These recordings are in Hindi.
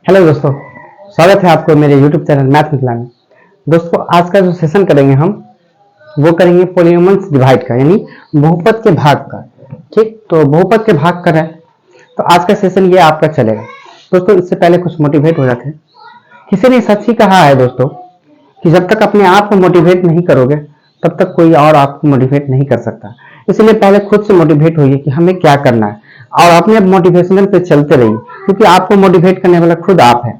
हेलो दोस्तों, स्वागत है आपको मेरे YouTube चैनल मैथ मिथिला में। दोस्तों, आज का जो सेशन करेंगे हम वो करेंगे पॉलीनोमियल्स डिवाइड का, यानी बहुपद के भाग का। ठीक, तो बहुपद के भाग कर रहे हैं, तो आज का सेशन ये आपका चलेगा। दोस्तों, इससे पहले कुछ मोटिवेट हो जाते हैं। किसी ने सच ही कहा है दोस्तों कि जब तक अपने आप को मोटिवेट नहीं करोगे तब तक कोई और आपको मोटिवेट नहीं कर सकता। इसलिए पहले खुद से मोटिवेट होइए कि हमें क्या करना है और अपने मोटिवेशनल पे चलते रहिए, क्योंकि आपको मोटिवेट करने वाला खुद आप है।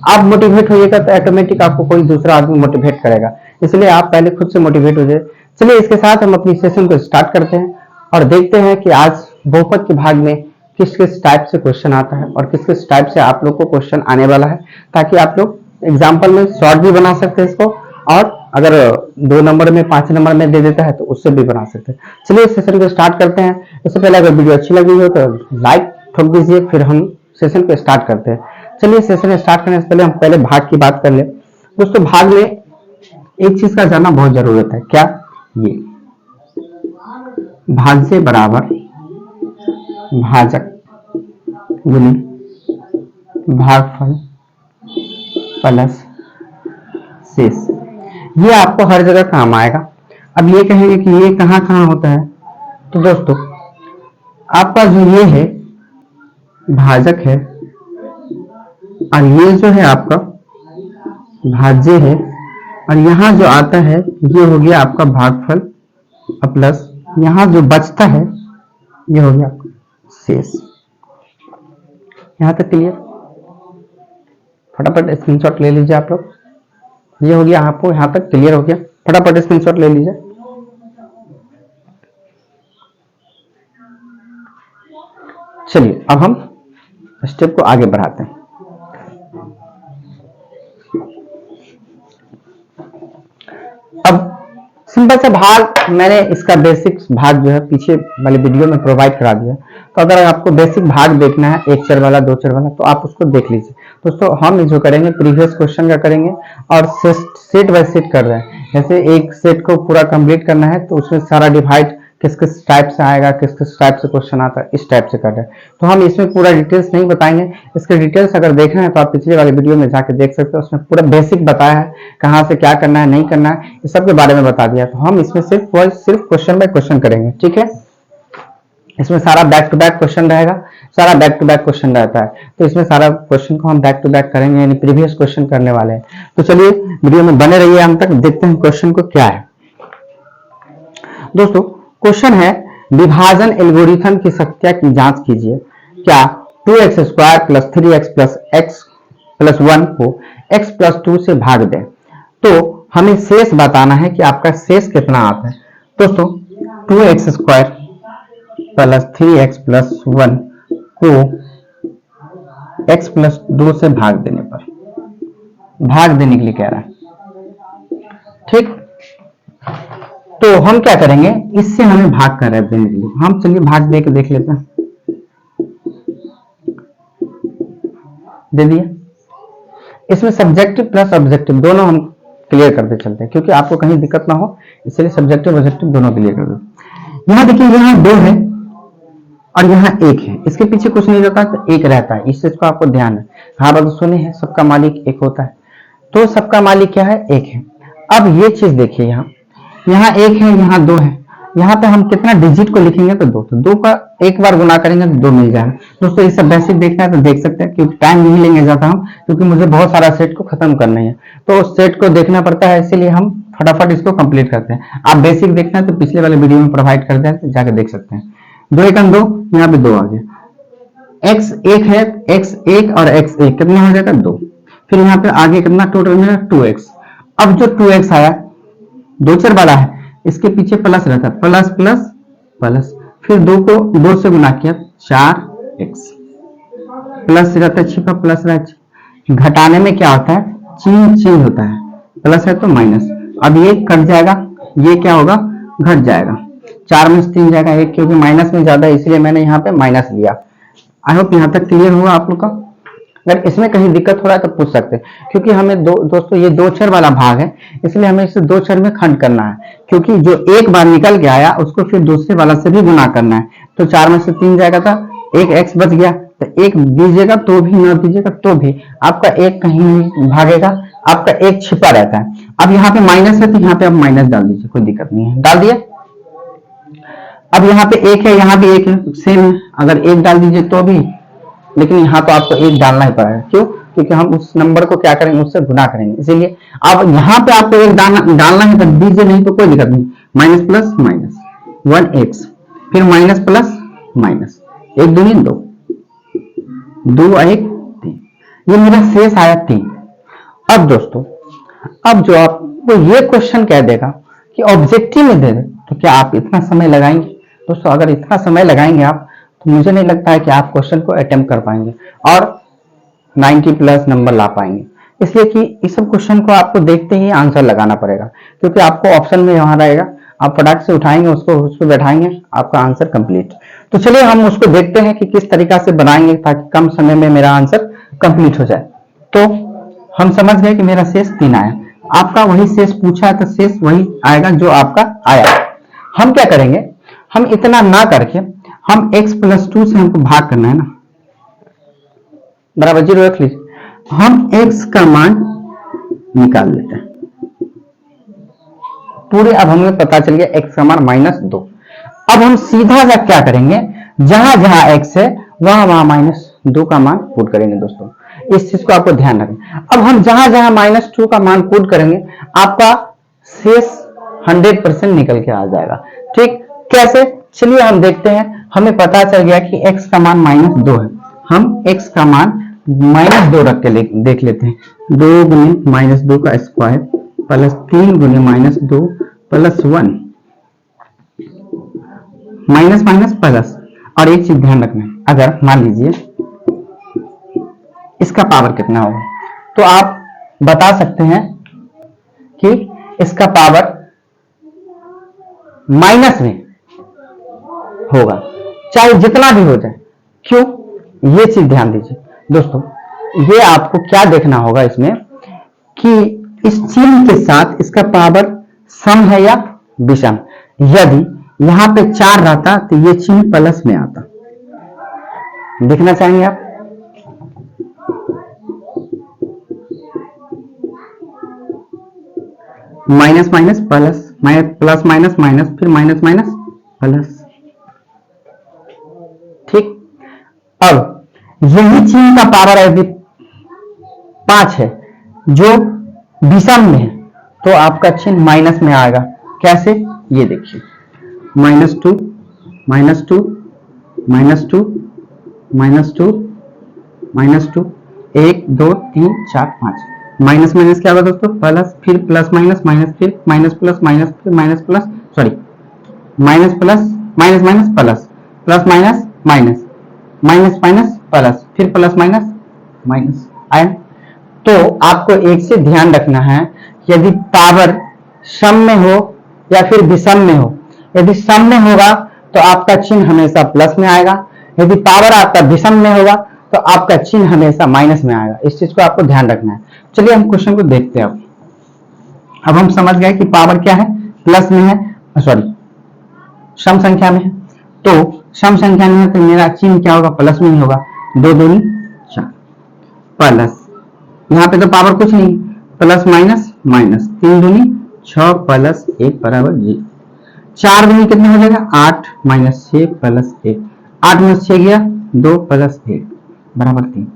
आप मोटिवेट होइएगा तो ऑटोमेटिक आपको कोई दूसरा आदमी मोटिवेट करेगा, इसलिए आप पहले खुद से मोटिवेट हो जाए। चलिए, इसके साथ हम अपनी सेशन को स्टार्ट करते हैं और देखते हैं कि आज बहुपद के भाग में किस किस टाइप से क्वेश्चन आता है और किस किस टाइप से आप लोग को क्वेश्चन आने वाला है, ताकि आप लोग एग्जाम्पल में शॉर्ट भी बना सकते हैं इसको, और अगर 2 नंबर में 5 नंबर में दे देता है तो उससे भी बना सकते हैं। चलिए इस सेशन को स्टार्ट करते हैं। इससे पहले अगर वीडियो अच्छी लगी हो तो लाइक ठोक दीजिए, फिर हम सेशन को स्टार्ट करते हैं। चलिए सेशन स्टार्ट करने से पहले हम पहले भाग की बात कर ले। दोस्तों, भाग में एक चीज का जानना बहुत जरूरत है। क्या? ये भाज्य बराबर भाजक गुनी भागफल प्लस शेष। ये आपको हर जगह काम आएगा। अब ये कहेंगे कि ये कहाँ कहाँ होता है, तो दोस्तों आपका जो ये है भाजक है और ये जो है आपका भाज्य है, और यहाँ जो आता है ये हो गया आपका भागफल प्लस यहाँ जो बचता है ये हो गया आपका शेष। यहाँ तक क्लियर? फटाफट स्क्रीनशॉट ले लीजिए आप लोग। ये हो गया, आपको यहाँ तक क्लियर हो गया? फटाफट स्क्रीनशॉट ले लीजिए। चलिए अब हम स्टेप को आगे बढ़ाते हैं। अब सिंपल सा भाग, मैंने इसका बेसिक भाग जो है पीछे वाले वीडियो में प्रोवाइड करा दिया, तो अगर आपको बेसिक भाग देखना है 1 चर वाला 2 चर वाला तो आप उसको देख लीजिए। दोस्तों, हम जो करेंगे प्रीवियस क्वेश्चन का करेंगे और सेट बाय सेट कर रहे हैं। जैसे एक सेट को पूरा कंप्लीट करना है तो उसमें सारा डिवाइड किस किस टाइप से आएगा, किस किस टाइप से क्वेश्चन आता है, इस टाइप से कर रहे हैं। तो हम इसमें पूरा डिटेल्स नहीं बताएंगे। इसके डिटेल्स अगर देखना है तो आप पिछले वाले वीडियो में जाके देख सकते हो, उसमें पूरा बेसिक बताया है, कहाँ से क्या करना है नहीं करना है, इस सब के बारे में बता दिया। तो हम इसमें सिर्फ क्वेश्चन बाय क्वेश्चन करेंगे। ठीक है, इसमें सारा बैक टू बैक क्वेश्चन रहेगा, सारा बैक टू बैक क्वेश्चन रहता है, तो इसमें सारा क्वेश्चन को हम बैक टू बैक करेंगे, यानी प्रीवियस क्वेश्चन करने वाले हैं। तो चलिए वीडियो में बने रहिए हम तक, देखते हैं क्वेश्चन को क्या है। दोस्तों, क्वेश्चन है विभाजन एल्गोरिथम की सत्या की जांच कीजिए। क्या 2x² plus 3x plus x plus 1 को x प्लस 2 से भाग दें तो हमें शेष बताना है कि आपका शेष कितना आता है। दोस्तों, 2x² प्लस 3x प्लस 1 को x प्लस 2 से भाग देने पर, भाग देने के लिए कह रहा है। ठीक, तो हम क्या करेंगे, इससे हमें भाग कर देने के लिए हम चलिए भाग दे के देख लेते हैं। दे दिया। इसमें सब्जेक्टिव प्लस ऑब्जेक्टिव दोनों हम क्लियर करते चलते हैं, क्योंकि आपको कहीं दिक्कत ना हो, इसलिए सब्जेक्टिव ऑब्जेक्टिव दोनों क्लियर कर दो। यहाँ देखिए, यहाँ 2 है और यहाँ 1 है, इसके पीछे कुछ नहीं रहता तो 1 रहता है, इस चीज को आपको ध्यान है। हाँ बात सुने हैं, सबका मालिक 1 होता है, तो सबका मालिक क्या है, 1 है। अब ये चीज देखिए, यहाँ 1 है, यहाँ 2 है, यहाँ पे हम कितना डिजिट को लिखेंगे तो 2, तो 2 का एक बार गुना करेंगे तो 2 मिल जाएगा। दोस्तों, ये सब बेसिक देखना है तो देख सकते हैं, क्योंकि टाइम नहीं लेंगे ज्यादा हम, क्योंकि मुझे बहुत सारा सेट को खत्म करना है, तो सेट को देखना पड़ता है, इसीलिए हम फटाफट इसको कंप्लीट करते हैं। आप बेसिक देखना है तो पिछले वाले वीडियो में प्रोवाइड कर दें, तो जाकर देख सकते हैं। 2 1 2, यहाँ पे 2 आ गया। x 1 है, x 1 और x 1 कितना हो जाएगा 2, फिर यहाँ पे आगे कितना टोटल में 2x। अब जो 2x आया 2 चर वाला है, इसके पीछे प्लस रहता है, प्लस प्लस प्लस, फिर 2 को 2 से गुना किया 4x, प्लस रहता है छिपा प्लस रहता, घटाने में क्या होता है, चिन्ह होता है, प्लस है तो माइनस। अब ये कट जाएगा, ये क्या होगा, घट जाएगा, 4 में से 3 जाएगा 1, क्योंकि माइनस में ज्यादा है इसलिए मैंने यहाँ पे माइनस लिया। आई होप यहाँ तक क्लियर हुआ आप लोग का। अगर इसमें कहीं दिक्कत हो रहा है तो पूछ सकते हैं, क्योंकि हमें दोस्तों ये 2 चर वाला भाग है, इसलिए हमें इसे 2 चर में खंड करना है, क्योंकि जो एक बार निकल के आया उसको फिर दूसरे वाला से भी गुना करना है। तो 4 में से 3 जाएगा था, 1 x बच गया, तो एक दीजिएगा तो भी, ना दीजिएगा तो भी आपका एक कहीं नहीं भागेगा, आपका एक छिपा रहता है। अब यहाँ पे माइनस है तो यहाँ पे आप माइनस डाल दीजिए, कोई दिक्कत नहीं है, डाल दिया। अब यहाँ पे एक है, यहाँ भी एक है, सेम है, अगर एक डाल दीजिए तो भी, लेकिन यहाँ तो आपको एक डालना ही पड़ेगा। क्यों? क्योंकि हम उस नंबर को क्या करेंगे, उससे गुना करेंगे, इसीलिए अब यहाँ पे आपको एक डालना है तो दीजिए, नहीं तो कोई दिक्कत नहीं। माइनस प्लस माइनस 1x, फिर माइनस प्लस माइनस, एक दूनी दो, दो एक तीन, ये मेरा शेष आया 3। अब दोस्तों, अब जो आपको ये क्वेश्चन कह देगा कि ऑब्जेक्टिव में दे दे, तो क्या आप इतना समय लगाएंगे? दोस्तों अगर इतना समय लगाएंगे आप, तो मुझे नहीं लगता है कि आप क्वेश्चन को अटेम्प्ट कर पाएंगे और 90 प्लस नंबर ला पाएंगे। इसलिए कि इस सब क्वेश्चन को आपको देखते ही आंसर लगाना पड़ेगा, क्योंकि आपको ऑप्शन में वहां रहेगा, आप फटाक से उठाएंगे उसको, उस पर बैठाएंगे, आपका आंसर कंप्लीट। तो चलिए हम उसको देखते हैं कि किस तरीका से बनाएंगे ताकि कम समय में मेरा आंसर कंप्लीट हो जाए। तो हम समझ गए कि मेरा शेष 3 आया, आपका वही शेष पूछा है तो शेष वही आएगा जो आपका आया। हम क्या करेंगे, हम इतना ना करके हम x + 2 से हमको भाग करना है ना, बराबर 0 रख लीजिए, हम x का मान निकाल लेते हैं पूरे। अब हमें पता चल गया x का मान -2। अब हम सीधा जा क्या करेंगे, जहां जहां x है वहां वहां -2 का मान पुट करेंगे। दोस्तों इस चीज को आपको ध्यान रखें। अब हम जहां जहां -2 का मान पुट करेंगे, आपका शेष 100% निकल के आ जाएगा। ठीक, कैसे? चलिए हम देखते हैं। हमें पता चल गया कि x का मान -2 है, हम x का मान -2 रख के देख लेते हैं। 2 गुने -2 का स्क्वायर प्लस 3 गुने -2 प्लस 1, माइनस माइनस प्लस। और एक चीज ध्यान रखना है, अगर मान लीजिए इसका पावर कितना होगा, तो आप बता सकते हैं कि इसका पावर माइनस में होगा, चाहे जितना भी हो जाए। क्यों? ये चीज ध्यान दीजिए दोस्तों, ये आपको क्या देखना होगा इसमें कि इस चिन्ह के साथ इसका पावर सम है या विषम। यदि यहां पे 4 रहता तो ये चिन्ह प्लस में आता। देखना चाहेंगे आप? Minus minus plus, plus minus minus, फिर माइनस माइनस प्लस। ठीक, अब यही चिन्ह का पावर यदि 5 है जो विषम में है, तो आपका चिन्ह माइनस में आएगा। कैसे? ये देखिए, -2 -2 -2 -2 -2, 1 2 3 4 5, माइनस माइनस क्या होगा दोस्तों? प्लस, फिर प्लस माइनस माइनस, फिर माइनस प्लस माइनस, फिर minus plus, sorry minus plus minus minus plus, plus minus minus, minus minus plus, फिर प्लस माइनस माइनस आया। तो आपको एक से ध्यान रखना है, यदि पावर सम में हो या फिर विषम में हो। यदि सम में होगा तो आपका चिन्ह हमेशा प्लस में आएगा, यदि पावर आपका विषम में होगा तो आपका चिन्ह हमेशा माइनस में आएगा। इस चीज को आपको ध्यान रखना है। चलिए हम क्वेश्चन को देखते हैं। अब हम समझ गए कि पावर क्या है, प्लस में है, सॉरी सम संख्या में है। तो सम संख्या में है तो मेरा चिन्ह क्या होगा? प्लस में ही होगा। 2 दूनी 4 प्लस, यहाँ पे तो पावर कुछ नहीं, प्लस माइनस माइनस, 3 दूनी 6 प्लस 1 बराबर 0। 4 दूनी कितने हो जाएगा? 8 माइनस 6 प्लस 1, 8 में 6 गया, 2 प्लस 1 बराबर 3।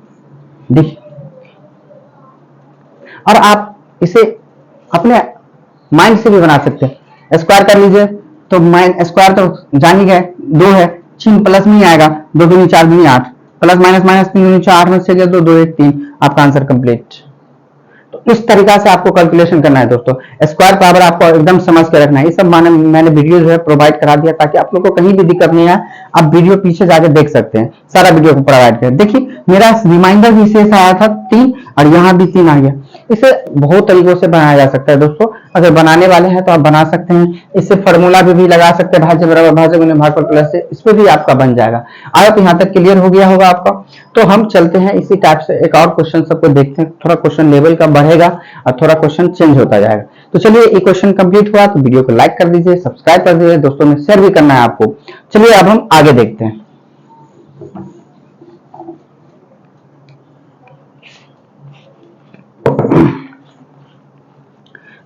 देखिए, और आप इसे अपने माइंड से भी बना सकते हैं। स्क्वायर कर लीजिए तो स्क्वायर तो जान ही गए 2 है, चिन्ह प्लस में ही आएगा। 2 दूनी 4 दूनी 8, प्लस माइनस माइनस 3 दूनी 4, 8 में से गया 2 2 1 3, आपका आंसर कंप्लीट। तो इस तरीका से आपको कैलकुलेशन करना है दोस्तों। स्क्वायर पावर आपको एकदम समझ के रखना है। ये सब मैंने वीडियो जो है प्रोवाइड करा दिया ताकि आप लोगों को कहीं भी दिक्कत नहीं आए। आप वीडियो पीछे जाके देख सकते हैं, सारा वीडियो को प्रोवाइड करें। देखिए मेरा रिमाइंडर भी शेष आया था 3 और यहाँ भी 3 आ गया। इसे बहुत तरीकों से बनाया जा सकता है दोस्तों। अगर बनाने वाले हैं तो आप बना सकते हैं। इससे फॉर्मूला भी लगा सकते हैं, भाज्य बराबर भाज्य गुने भागफल प्लस से, इस पे भी आपका बन जाएगा। आया तो यहाँ तक क्लियर हो गया होगा आपका। तो हम चलते हैं इसी टाइप से एक और क्वेश्चन सबको देखते हैं। थोड़ा क्वेश्चन लेवल का बढ़ेगा और थोड़ा क्वेश्चन चेंज होता जाएगा। तो चलिए ये क्वेश्चन कंप्लीट हुआ तो वीडियो को लाइक कर दीजिए, सब्सक्राइब कर दीजिए, दोस्तों में शेयर भी करना है आपको। चलिए अब हम आगे देखते हैं।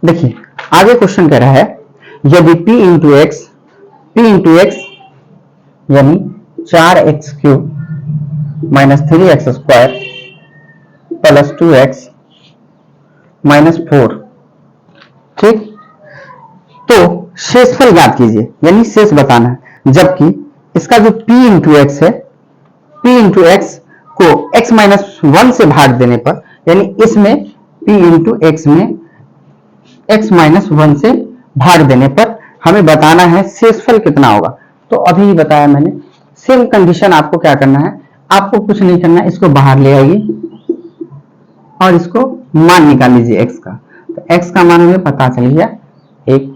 देखिए आगे क्वेश्चन कह रहा है यदि p इंटू एक्स यानी 4x cube minus 3x square plus 2x minus 4, ठीक, तो शेषफल ज्ञात कीजिए, यानी शेष बताना है। जबकि इसका जो p इंटू एक्स है, p इंटू एक्स को x माइनस 1 से भाग देने पर, यानी इसमें p इंटू एक्स में x माइनस 1 से भाग देने पर हमें बताना है शेषफल कितना होगा। तो अभी ही बताया मैंने, सेम कंडीशन आपको क्या करना है, आपको कुछ नहीं करना है, इसको बाहर ले आइए और इसको मान निकाल लीजिए x का। तो x का मान हमें पता चल गया 1।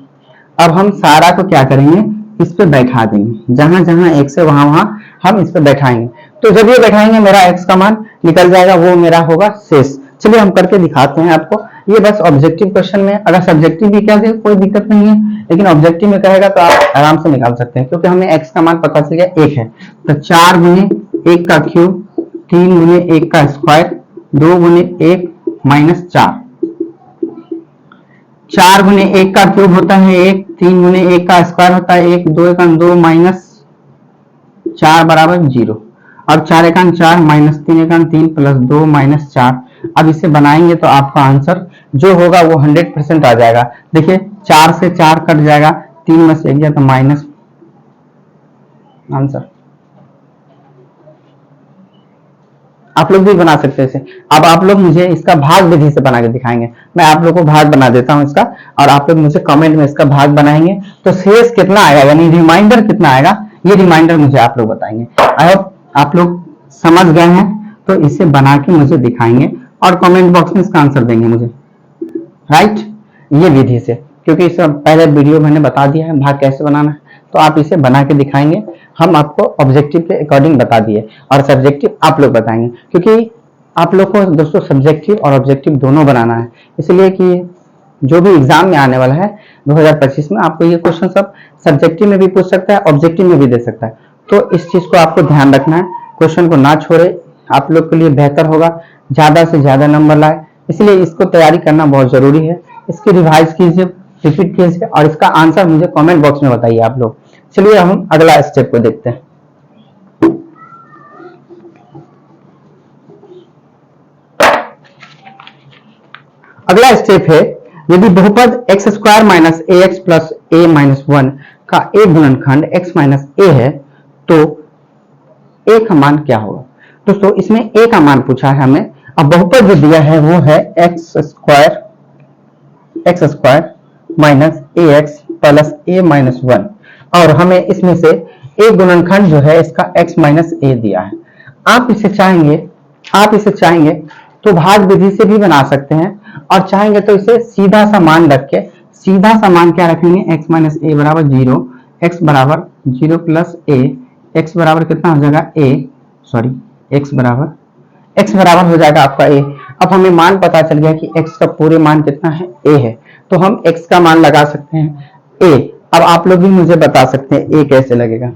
अब हम सारा को क्या करेंगे, इस पे बैठा देंगे, जहां जहां x है वहां वहां हम इस पे बैठाएंगे। तो जब ये बैठाएंगे मेरा x का मान निकल जाएगा, वो मेरा होगा शेष। चलिए हम करके दिखाते हैं आपको। ये बस ऑब्जेक्टिव क्वेश्चन में, अगर सब्जेक्टिव भी कह दे कोई दिक्कत नहीं है, लेकिन ऑब्जेक्टिव में कहेगा तो आप आराम से निकाल सकते हैं, क्योंकि हमें x का मान पता चल गया 1 है। तो 4 गुने 1 का क्यूब, 3 गुने 1 का स्क्वायर, 2 गुने 1 माइनस 4। 4 गुने 1 का क्यूब होता है 1, 3 गुने 1 का स्क्वायर होता है 1, 2 एकान 2 माइनस 4 बराबर 0, और 4 एकान 4 माइनस 3 एकान 3 प्लस 2 माइनस 4। अब इसे बनाएंगे तो आपका आंसर जो होगा वो 100% आ जाएगा। देखिए 4 से 4 कट जाएगा, 3 में से 1 गया तो माइनस आंसर। आप लोग भी बना सकते हैं इसे। अब आप लोग मुझे इसका भाग विधि से बना के दिखाएंगे। मैं आप लोग को भाग बना देता हूं इसका, और आप लोग मुझे कमेंट में इसका भाग बनाएंगे। तो शेष कितना आएगा, यानी रिमाइंडर कितना आएगा, ये रिमाइंडर मुझे आप लोग बताएंगे। आई होप आप लोग समझ गए हैं। तो इसे बना के मुझे दिखाएंगे और कमेंट बॉक्स में इसका आंसर देंगे मुझे, राइट, ये विधि से, क्योंकि इस पहले वीडियो मैंने बता दिया है भाग कैसे बनाना है। तो आप इसे बना के दिखाएंगे, हम आपको ऑब्जेक्टिव के अकॉर्डिंग बता दिए, और सब्जेक्टिव आप लोग बताएंगे, क्योंकि आप लोग को दोस्तों सब्जेक्टिव और ऑब्जेक्टिव दोनों बनाना है। इसलिए कि जो भी एग्जाम में आने वाला है 2025 में, आपको ये क्वेश्चन सब सब्जेक्टिव में भी पूछ सकता है, ऑब्जेक्टिव में भी दे सकता है। तो इस चीज को आपको ध्यान रखना है, क्वेश्चन को ना छोड़े, आप लोग के लिए बेहतर होगा, ज्यादा से ज्यादा नंबर लाए। इसलिए इसको तैयारी करना बहुत जरूरी है। इसकी रिवाइज कीजिए, रिपीट कीजिए, और इसका आंसर मुझे कमेंट बॉक्स में बताइए आप लोग। चलिए हम अगला स्टेप को देखते हैं। अगला स्टेप है, यदि बहुपद x square minus A x plus a minus 1 का एक गुणनखंड एक्स माइनस ए है, तो ए का मान क्या होगा। दोस्तों इसमें ए का मान पूछा है हमें। अब बहुपद जो दिया है वो है x square minus A x plus a minus 1, और हमें इसमें से एक गुणनखंड जो है इसका x माइनस ए दिया है। आप इसे चाहेंगे तो भाग विधि से भी बना सकते हैं, और चाहेंगे तो इसे सीधा सा मान रख के, सीधा सा मान क्या रखेंगे, x माइनस ए बराबर 0, x बराबर 0 प्लस ए, x बराबर कितना हो जाएगा x बराबर हो जाएगा आपका a। अब हमें मान पता चल गया कि x का पूरे मान कितना है, a है, तो हम x का मान लगा सकते हैं a। अब आप लोग भी मुझे बता सकते हैं a कैसे लगेगा,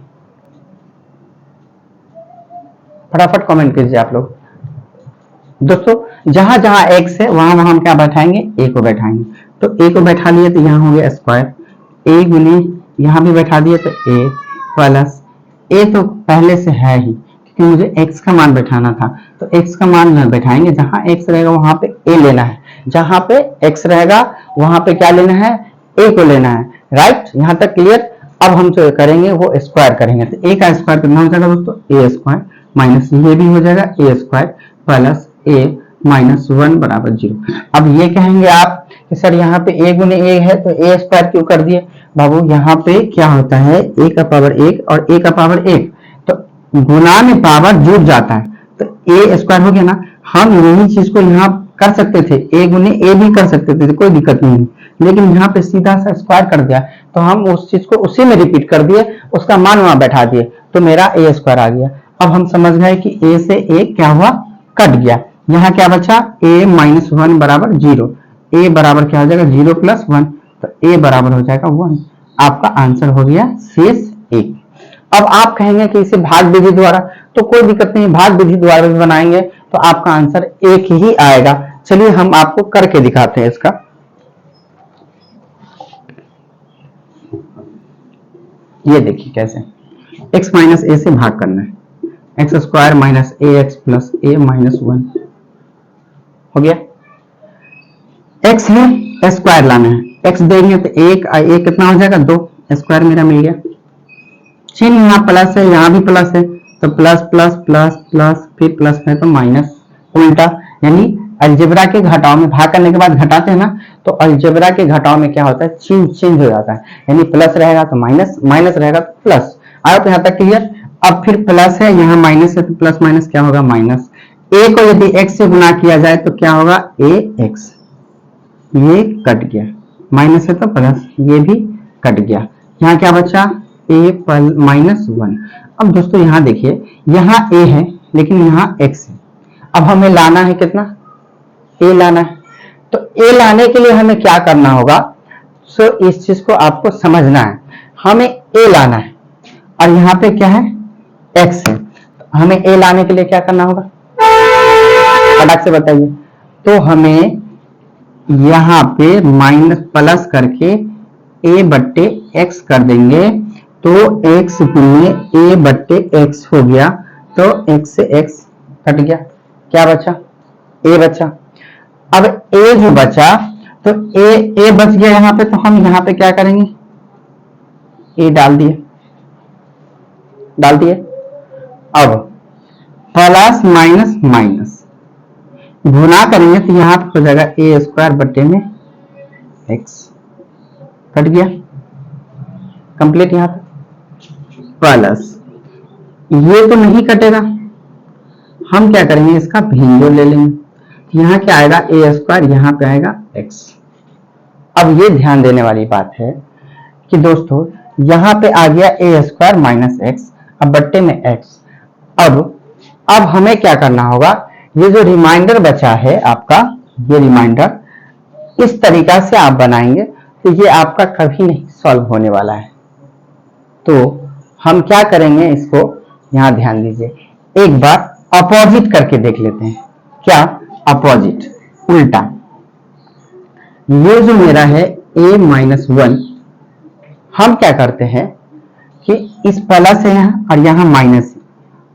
फटाफट कमेंट कीजिए आप लोग। दोस्तों जहां जहां x है वहां वहां हम क्या बैठाएंगे, a को बैठाएंगे। तो a को बैठा लिए तो यहाँ हो गया स्क्वायर, a गुने यहाँ भी बैठा दिए तो a प्लस a तो पहले से है ही, क्योंकि मुझे x का मान बैठाना था, तो x का मान में बैठाएंगे। जहां x रहेगा वहां पे a लेना है, जहां पे x रहेगा वहां पे क्या लेना है, a को लेना है, राइट। यहां तक क्लियर। अब हम जो करेंगे वो स्क्वायर करेंगे, तो a का स्क्वायर कितना हो जाएगा दोस्तों, a स्क्वायर माइनस ये भी हो जाएगा a square plus a minus 1 बराबर 0। अब ये कहेंगे आप कि सर यहाँ पे a गुने a है तो a स्क्वायर क्यों कर दिए। बाबू यहाँ पे क्या होता है, a का पावर 1 और a का पावर 1, तो गुना में पावर जुड़ जाता है, तो a स्क्वायर हो गया ना। हम यही चीज को यहाँ कर सकते थे, a गुने a भी कर सकते थे, कोई दिक्कत नहीं है, लेकिन यहाँ पे सीधा सा स्क्वायर कर दिया, तो हम उस चीज को उसी में रिपीट कर दिए, उसका मान वहां बैठा दिए, तो मेरा a स्क्वायर आ गया। अब हम समझ गए कि a से a क्या हुआ, कट गया। यहाँ क्या बचा, a माइनस 1 बराबर 0, a बराबर क्या हो जाएगा 0 प्लस 1, तो a बराबर हो जाएगा 1। आपका आंसर हो गया शेष 1। अब आप कहेंगे कि इसे भाग विधि द्वारा, तो कोई दिक्कत नहीं, भाग विधि द्वारा भी बनाएंगे तो आपका आंसर 1 ही आएगा। चलिए हम आपको करके दिखाते हैं इसका। ये देखिए कैसे, x माइनस ए से भाग करना है, x square minus A x plus a minus 1 हो गया। x है, स्क्वायर लाना है, x देंगे तो एक कितना हो जाएगा 2, स्क्वायर मेरा मिल गया। चिन्ह यहाँ प्लस है, यहाँ भी प्लस है, तो प्लस प्लस प्लस प्लस फिर प्लस है तो माइनस, उल्टा, यानी अलजेब्रा के घटाव में भाग करने के बाद घटाते हैं ना, तो अलजेब्रा के घटाव में क्या होता है, चिन्ह चेंज हो जाता है, यानी प्लस रहेगा तो माइनस, माइनस रहेगा तो प्लस। आया तो यहाँ तक क्लियर। अब फिर प्लस है, यहाँ माइनस है, तो प्लस माइनस क्या होगा, माइनस। ए को यदि एक्स से गुना किया जाए तो क्या होगा, ए एक्स, ये कट गया, माइनस है तो प्लस, ये भी कट गया। यहाँ क्या बचा, ए माइनस 1। अब दोस्तों यहाँ देखिए, यहाँ ए है लेकिन यहाँ एक्स है, अब हमें लाना है कितना, ए लाना है। तो ए लाने के लिए हमें क्या करना होगा, सो इस चीज को आपको समझना है, हमें ए लाना है और यहाँ पे क्या है, एक्स है, तो हमें ए लाने के लिए क्या करना होगा, फटाक से बताइए। तो हमें यहाँ पे माइनस प्लस करके ए बट्टे एक्स कर देंगे, तो एक्स गुने ए बट्टे एक्स हो गया, तो एक्स से एक्स कट गया, क्या बचा, ए बचा। अब ए जो बचा, तो ए बच गया यहाँ पे, तो हम यहाँ पे क्या करेंगे, ए डाल दिए, अब प्लस माइनस माइनस गुना करेंगे तो यहाँ पे हो जाएगा ए स्क्वायर बट्टे में एक्स, कट गया कंप्लीट। यहाँ पे प्लस, ये तो नहीं कटेगा, हम क्या करेंगे, इसका भिन्नों ले लेंगे, यहाँ क्या आएगा, ए स्क्वायर, यहाँ पे आएगा एक्स। अब ये ध्यान देने वाली बात है कि दोस्तों यहाँ पे आ गया ए स्क्वायर माइनस एक्स, अब बट्टे में एक्स। अब हमें क्या करना होगा, ये जो रिमाइंडर बचा है आपका, ये रिमाइंडर इस तरीका से आप बनाएंगे तो ये आपका कभी नहीं सॉल्व होने वाला है। तो हम क्या करेंगे, इसको यहां ध्यान दीजिए, एक बार अपोजिट करके देख लेते हैं। क्या अपोजिट, उल्टा, ये जो मेरा है a माइनस 1, हम क्या करते हैं कि इस प्लस है यहाँ और यहाँ माइनस,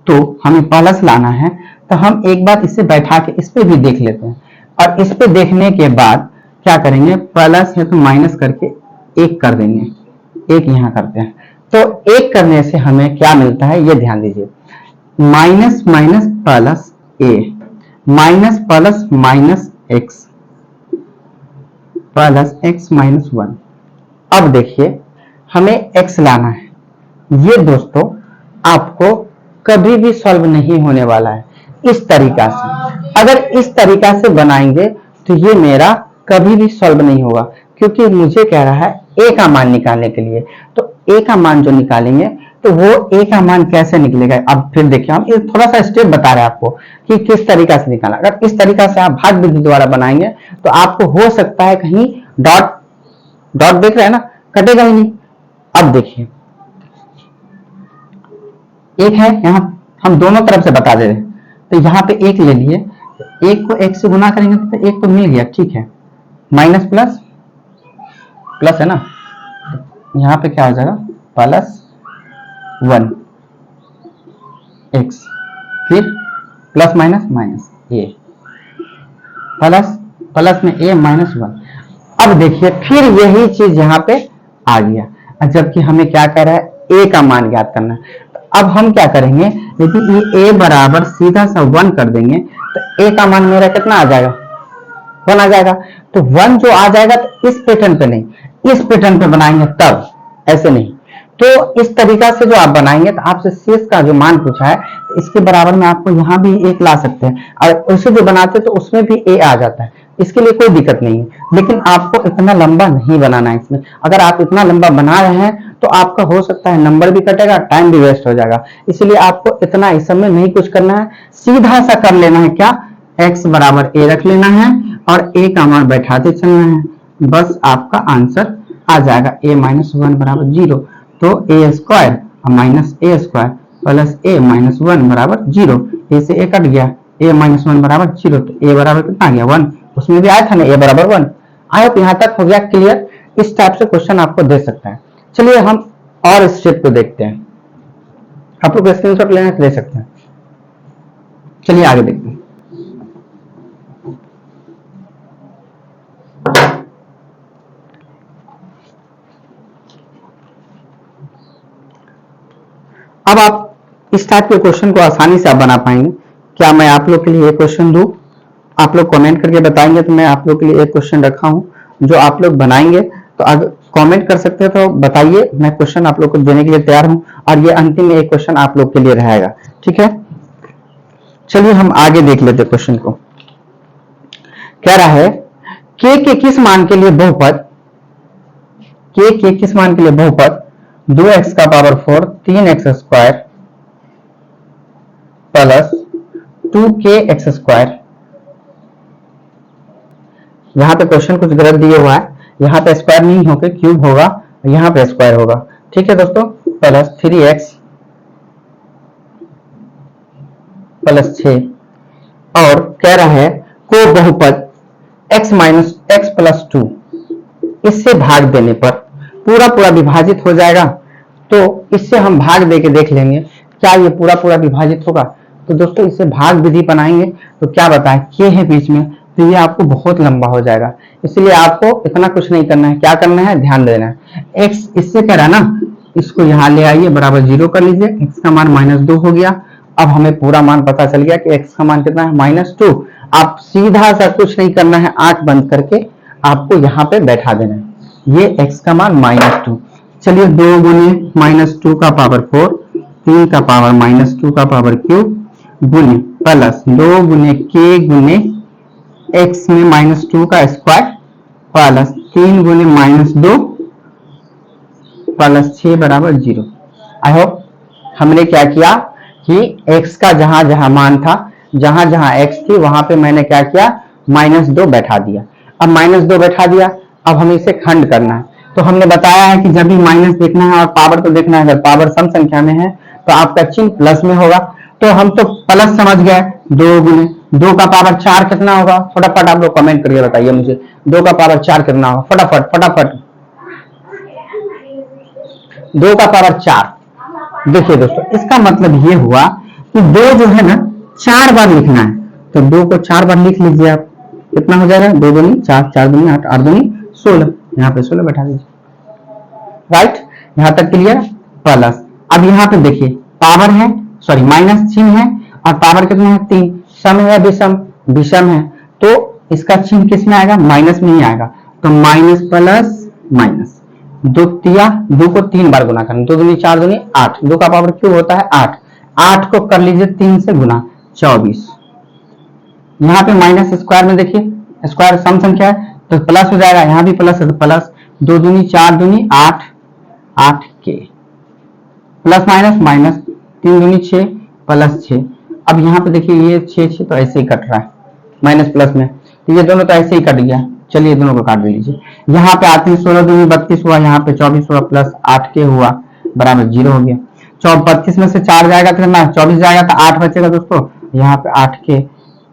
तो हमें प्लस लाना है, तो हम एक बार इसे बैठा के इस पे भी देख लेते हैं, और इस पे देखने के बाद क्या करेंगे, प्लस है तो माइनस करके एक कर देंगे, एक यहाँ करते हैं, तो एक करने से हमें क्या मिलता है, ये ध्यान दीजिए, minus minus plus a, minus plus minus x, plus x minus 1। अब देखिए हमें एक्स लाना है, ये दोस्तों आपको कभी भी सॉल्व नहीं होने वाला है इस तरीका से। अगर इस तरीका से बनाएंगे तो ये मेरा कभी भी सॉल्व नहीं होगा, क्योंकि मुझे कह रहा है ए का मान निकालने के लिए, तो ए का मान जो निकालेंगे तो वो ए का मान कैसे निकलेगा। अब फिर देखिए, हम थोड़ा सा स्टेप बता रहे हैं आपको कि किस तरीका से निकालना। अगर इस तरीका से आप भाग विधि द्वारा बनाएंगे तो आपको हो सकता है कहीं डॉट देख रहे हैं ना, कटेगा ही नहीं। अब देखिए एक है, यहां हम दोनों तरफ से बता दे रहे हैं, तो यहाँ पे एक ले लिए, एक को एक से गुना करेंगे तो एक तो मिल गया, ठीक है, माइनस प्लस प्लस है ना, यहाँ पे क्या हो जाएगा, प्लस 1 एक्स, फिर प्लस माइनस माइनस ए, प्लस प्लस में ए माइनस 1। अब देखिए फिर यही चीज यहाँ पे आ गया, जबकि हमें क्या कर रहा है, ए का मान ज्ञात करना है। तो अब हम क्या करेंगे, यदि ये ए बराबर सीधा सा 1 कर देंगे तो ए का मान मेरा कितना आ जाएगा, 1 आ जाएगा। तो 1 जो आ जाएगा, तो इस पैटर्न पे नहीं, इस पैटर्न पे बनाएंगे तब, ऐसे नहीं। तो इस तरीका से जो आप बनाएंगे तो आपसे शेष का जो मान पूछा है, तो इसके बराबर में आपको यहाँ भी एक ला सकते हैं, और उसे जो बनाते तो उसमें भी ए आ जाता है, इसके लिए कोई दिक्कत नहीं है। लेकिन आपको इतना लंबा नहीं बनाना है इसमें, अगर आप इतना लंबा बना रहे हैं तो आपका हो सकता है नंबर भी कटेगा, टाइम भी वेस्ट हो जाएगा। इसलिए आपको इतना इस समय नहीं कुछ करना है, सीधा सा कर लेना है, क्या, x बराबर a रख लेना है और a का मान बैठाते चलना है, बस आपका आंसर आ जाएगा a माइनस 1 बराबर 0। तो a square minus a square plus a minus 1 बराबर 0, a से a कट गया, a माइनस 1 बराबर 0, तो a बराबर कितना आ गया, 1, उसमें भी आया था ना a बराबर 1। आई होप यहाँ तक हो गया क्लियर। इस टाइप से क्वेश्चन आपको दे सकता है। चलिए हम और स्टेप को देखते हैं। आप लोग स्क्रीनशॉट लेना तो ले सकते हैं। चलिए आगे देखते हैं। अब आप इस टाइप के क्वेश्चन को आसानी से आप बना पाएंगे। क्या मैं आप लोग के लिए एक क्वेश्चन दूं? आप लोग कमेंट करके बताएंगे तो मैं आप लोग के लिए एक क्वेश्चन रखा हूं जो आप लोग बनाएंगे। तो अगर कमेंट कर सकते हैं तो बताइए, मैं क्वेश्चन आप लोग को देने के लिए तैयार हूं। और ये अंतिम में एक क्वेश्चन आप लोग के लिए रहेगा, ठीक है। चलिए हम आगे देख लेते क्वेश्चन को। कह रहा है के किस मान के लिए बहुपद, के किस मान के लिए बहुपद 2x का power 4 3x square plus 2kx square. यहां पे क्वेश्चन कुछ गलत दिया हुआ है, यहां पे स्क्वायर नहीं होकर क्यूब होगा, यहां पे स्क्वायर होगा, ठीक है दोस्तों। प्लस 3x प्लस 6 और कह रहा है को बहुपद x माइनस एक्स प्लस 2 इससे भाग देने पर पूरा पूरा विभाजित हो जाएगा। तो इससे हम भाग दे के देख लेंगे क्या ये पूरा पूरा विभाजित होगा। तो दोस्तों इससे भाग विधि बनाएंगे तो क्या बताएं, के है बीच में, तो ये आपको बहुत लंबा हो जाएगा। इसलिए आपको इतना कुछ नहीं करना है, क्या करना है ध्यान देना है। x इससे कह रहा है ना, इसको यहाँ ले आइए बराबर 0 कर लीजिए, x का मान -2 हो गया। अब हमें पूरा मान पता चल गया कि x का मान कितना है -2। आप सीधा सा कुछ नहीं करना है, आंख बंद करके आपको यहाँ पे बैठा देना है, ये x का मान -2। चलिए 2 गुने -2 का पावर 4 3 का पावर -2 का पावर क्यूब गुने प्लस 2 गुने k गुने x में -2 का स्क्वायर प्लस 3 गुने -2 प्लस 6 बराबर 0। आई होप हमने क्या किया कि x का जहां जहां मान था, जहां जहां x थी वहां पे मैंने क्या किया -2 बैठा दिया। अब -2 बैठा दिया, अब हमें इसे खंड करना है। तो हमने बताया है कि जब भी माइनस देखना है और पावर तो देखना है, अगर पावर सम संख्या में है तो आपका चिन्ह प्लस में होगा। तो हम तो प्लस समझ गए, 2 गुने 2 का पावर 4 कितना होगा, फटाफट आप लोग कमेंट करके बताइए मुझे 2 का पावर 4 कितना होगा, फटाफट फटाफट। 2 का पावर 4। देखिए दोस्तों इसका मतलब ये हुआ कि 2 जो है ना 4 बार लिखना है, तो 2 को 4 बार लिख लीजिए आप, कितना हो जाएगा 2 दूनी 4 4 दूनी 8 8 दूनी 16, यहाँ पे 16 बैठा दीजिए। राइट, यहां तक क्लियर। प्लस अब यहाँ पे देखिए पावर है, सॉरी माइनस चिन्ह है और पावर कितना है 3, सम है या विषम, विषम है, तो इसका चिन्ह किस में आएगा माइनस में ही आएगा। तो माइनस प्लस माइनस, दो तिया 2 को 3 बार गुना करना, 2 दूनी 4 दूनी 8, 2 का पावर क्यों होता है 8, 8 को कर लीजिए 3 से गुना 24। यहाँ पे माइनस स्क्वायर में देखिए स्क्वायर सम संख्या है तो प्लस हो जाएगा, यहाँ भी प्लस है तो प्लस 2 दूनी 4 दूनी 8 8 के प्लस माइनस माइनस 3 दूनी 6 प्लस 6। अब यहाँ पे देखिए ये 6 तो ऐसे ही कट रहा है माइनस प्लस में, तो ये दोनों तो ऐसे ही कट गया। चलिए दोनों को काट दे लीजिए। यहाँ पे आते हैं 16 दूनी 32 हुआ, यहाँ पे 24 हुआ प्लस 8 के हुआ बराबर 0 हो गया। 32 में से 4 जाएगा तो कितना 24 जाएगा तो 8 बचेगा दोस्तों, यहाँ पे 8 के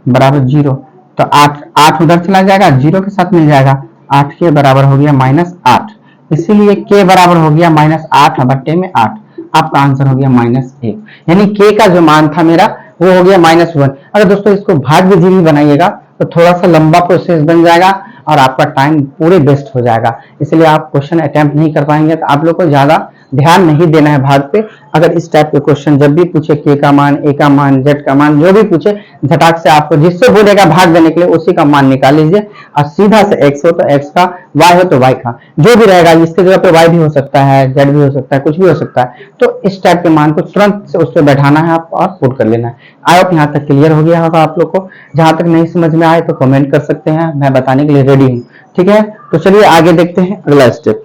बराबर 0, तो 8 उधर चला जाएगा 0 के साथ मिल जाएगा, 8 के बराबर हो गया -8, इसीलिए के बराबर हो गया -8 बट्टे में 8, आपका आंसर हो गया -1। यानी के का जो मान था मेरा वो हो गया -1। अगर दोस्तों इसको भाग विधि भी बनाइएगा तो थोड़ा सा लंबा प्रोसेस बन जाएगा और आपका टाइम पूरे वेस्ट हो जाएगा, इसलिए आप क्वेश्चन अटेम्प्ट नहीं कर पाएंगे। तो आप लोग को ज्यादा ध्यान नहीं देना है भाग पे। अगर इस टाइप के क्वेश्चन जब भी पूछे के का मान, ए का मान, जेड का मान, जो भी पूछे झटाक से आपको जिससे बोलेगा भाग देने के लिए उसी का मान निकाल लीजिए और सीधा से एक्स हो तो एक्स का, वाई हो तो वाई का, जो भी रहेगा इसके जगह पे वाई भी हो सकता है, जेड भी हो सकता है, कुछ भी हो सकता है। तो इस टाइप के मान को तुरंत से उस पर बैठाना है आप और पुट कर लेना है। आई होप यहाँ तक क्लियर हो गया होगा आप लोग को। जहां तक नहीं समझ में आए तो कमेंट कर सकते हैं, मैं बताने के लिए रेडी हूँ, ठीक है। तो चलिए आगे देखते हैं अगला स्टेप।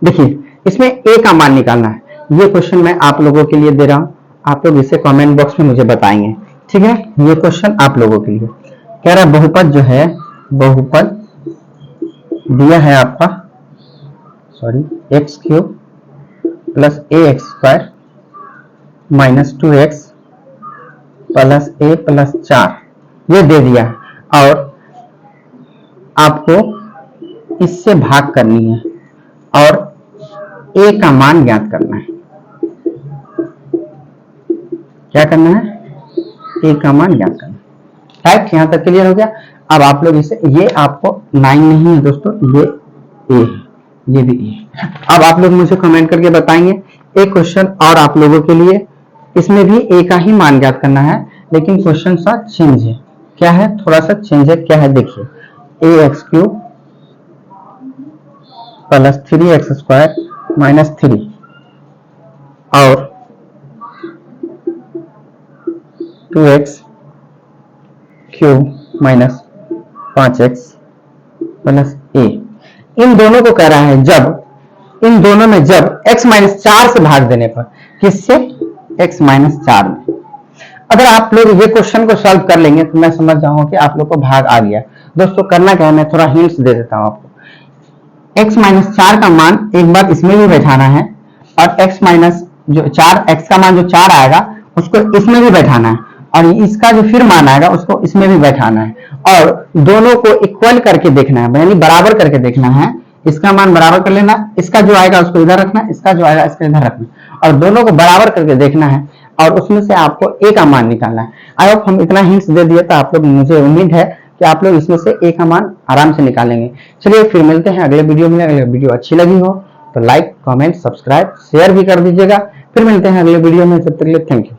देखिए इसमें ए का मान निकालना है, ये क्वेश्चन मैं आप लोगों के लिए दे रहा हूं, आप लोग इसे कमेंट बॉक्स में मुझे बताएंगे, ठीक है। ये क्वेश्चन आप लोगों के लिए कह रहा है बहुपद जो है, बहुपद दिया है आपका, sorry x³ plus ax² -2x plus a plus 4 ये दे दिया और आपको इससे भाग करनी है और ए का मान ज्ञात करना है। क्या करना है? ए का मान ज्ञात करना है। राइट, यहां तक क्लियर हो गया। अब आप लोग इसे, ये आपको 9 नहीं है दोस्तों, ये ए है, ये भी ए है। अब आप लोग मुझे कमेंट करके बताएंगे। एक क्वेश्चन और आप लोगों के लिए, इसमें भी ए का ही मान ज्ञात करना है, लेकिन क्वेश्चन सा चेंज है। क्या है? थोड़ा सा चेंज है। क्या है? देखिए, a x cube plus 3x square minus 3 और 2x cube minus 5x plus a, इन दोनों को कह रहा है जब इन दोनों में जब x माइनस 4 से भाग देने पर, किससे? x माइनस 4 में। अगर आप लोग ये क्वेश्चन को सॉल्व कर लेंगे तो मैं समझ जाऊंगा कि आप लोग को भाग आ गया। दोस्तों करना क्या है, मैं थोड़ा हिंट्स दे देता हूं आपको। x माइनस 4 का मान एक बार इसमें भी बैठाना है और x माइनस जो 4, x का मान जो 4 आएगा उसको इसमें भी बैठाना है और इसका जो फिर मान आएगा उसको इसमें भी बैठाना है और दोनों को इक्वल करके देखना है, यानी बराबर करके देखना है। इसका मान बराबर कर लेना, इसका जो आएगा उसको इधर रखना, इसका जो आएगा इसको इधर रखना और दोनों को बराबर करके देखना है और उसमें से आपको ए का मान निकालना है। आई होप हम इतना हिंट्स दे दिए तो आप लोग, मुझे उम्मीद है कि आप लोग इसमें से ए का मान आराम से निकालेंगे। चलिए फिर मिलते हैं अगले वीडियो में। अगर वीडियो अच्छी लगी हो तो लाइक, कमेंट, सब्सक्राइब, शेयर भी कर दीजिएगा। फिर मिलते हैं अगले वीडियो में, तब तक के लिए थैंक यू।